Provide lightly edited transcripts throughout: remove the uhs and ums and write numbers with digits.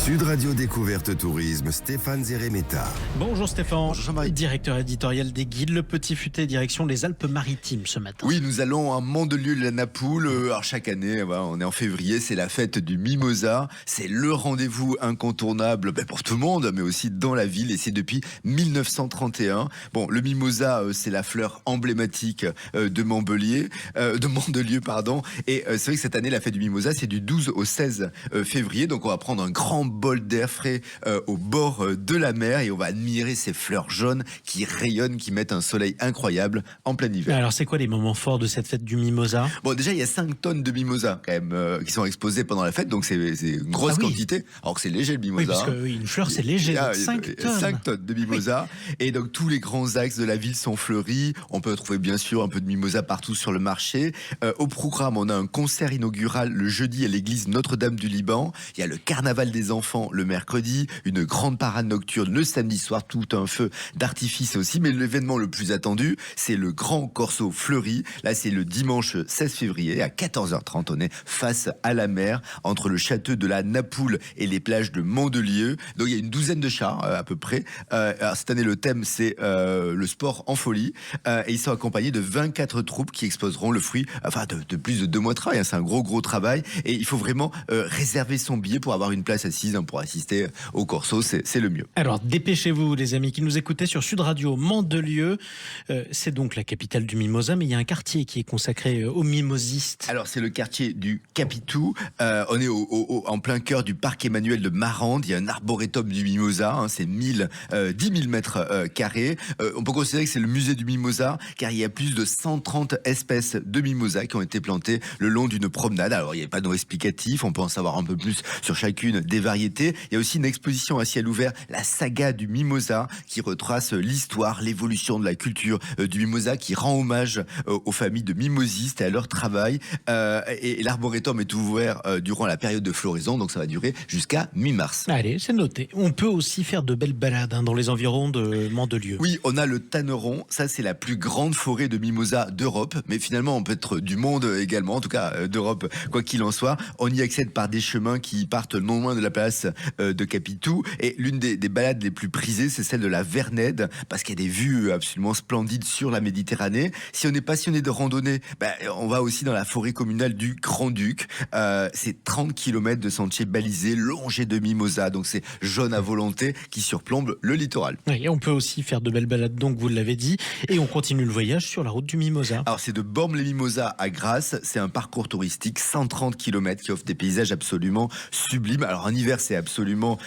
Sud Radio Découverte Tourisme, Stéphane Zeremeta. Bonjour Stéphane, Bonjour Jean-Marie. Directeur éditorial des Guides, le Petit Futé, direction les Alpes-Maritimes ce matin. Oui, nous allons à Mandelieu-la-Napoule. Alors chaque année, on est en février, c'est la fête du Mimosa. C'est le rendez-vous incontournable pour tout le monde, mais aussi dans la ville. Et c'est depuis 1931. Bon, le Mimosa, c'est la fleur emblématique de Mandelieu. Et c'est vrai que cette année, la fête du Mimosa, c'est du 12 au 16 février. Donc on va prendre un grand bol d'air frais au bord de la mer et on va admirer ces fleurs jaunes qui rayonnent, qui mettent un soleil incroyable en plein hiver. Alors c'est quoi les moments forts de cette fête du Mimosa? Bon, déjà il y a 5 tonnes de mimosa quand même qui sont exposées pendant la fête, donc c'est une grosse quantité, alors que c'est léger le mimosa. Oui, parce qu'une fleur c'est léger, donc 5 tonnes. 5 tonnes de mimosa. Oui. Et donc tous les grands axes de la ville sont fleuris. On peut trouver bien sûr un peu de mimosa partout sur le marché. Au programme, on a un concert inaugural le jeudi à l'église Notre-Dame du Liban. Il y a le carnaval des enfants le mercredi, une grande parade nocturne le samedi soir, tout un feu d'artifice aussi. Mais l'événement le plus attendu, c'est le grand corso fleuri. Là, c'est le dimanche 16 février à 14h30. On est face à la mer, entre le château de la Napoule et les plages de Mandelieu. Donc il y a une douzaine de chars à peu près. Alors, cette année, le thème, c'est le sport en folie. Et ils sont accompagnés de 24 troupes qui exposeront le fruit de plus de 2 mois de travail. C'est un gros travail. Et il faut vraiment réserver son billet pour avoir une place assise pour assister au corso, c'est le mieux. Alors dépêchez-vous les amis qui nous écoutez sur Sud Radio Mandelieu. C'est donc la capitale du Mimosa, mais il y a un quartier qui est consacré aux mimosistes. Alors c'est le quartier du Capitou. On est en plein cœur du parc Emmanuel de Marande. Il y a un arboretum du Mimosa, c'est 10 000 mètres carrés. On peut considérer que c'est le musée du Mimosa, car il y a plus de 130 espèces de mimosa qui ont été plantées le long d'une promenade. Alors il n'y a pas de nom explicatif, on peut en savoir un peu plus sur chacune des variétés. Il y a aussi une exposition à ciel ouvert, la saga du Mimosa, qui retrace l'histoire, l'évolution de la culture du Mimosa, qui rend hommage aux familles de mimosistes et à leur travail. Et l'arboretum est ouvert durant la période de floraison, donc ça va durer jusqu'à mi-mars. Allez, c'est noté. On peut aussi faire de belles balades dans les environs de Mandelieu. Oui, on a le Tanneron, ça c'est la plus grande forêt de mimosa d'Europe, mais finalement on peut être du monde également, en tout cas d'Europe, quoi qu'il en soit. On y accède par des chemins qui partent non loin de la place de Capitou, et l'une des balades les plus prisées, c'est celle de la Vernède, parce qu'il y a des vues absolument splendides sur la Méditerranée. Si on est passionné de randonnée, on va aussi dans la forêt communale du Grand-Duc. C'est 30 km de sentiers balisés, longés de mimosas, donc c'est jaune à volonté qui surplombe le littoral. Oui, et on peut aussi faire de belles balades, donc vous l'avez dit, et on continue le voyage sur la route du Mimosa. Alors c'est de Bormes-les-Mimosas à Grasse, c'est un parcours touristique 130 km qui offre des paysages absolument sublimes. Alors en hiver c'est absolument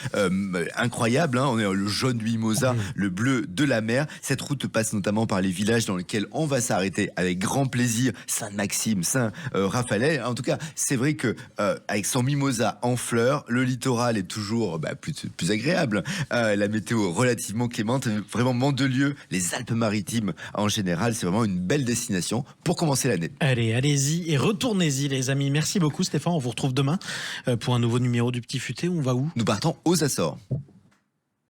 incroyable, on est le jaune du Mimosa, le bleu de la mer. Cette route passe notamment par les villages dans lesquels on va s'arrêter avec grand plaisir, Saint-Maxime, Saint-Raphaël. En tout cas, c'est vrai que avec son Mimosa en fleurs, le littoral est toujours plus agréable. La météo relativement clémente, vraiment Mandelieu, les Alpes-Maritimes en général, c'est vraiment une belle destination pour commencer l'année. Allez, allez-y et retournez-y les amis. Merci beaucoup Stéphane, on vous retrouve demain pour un nouveau numéro du Petit Futé. On va où? Nous partons aux Açores.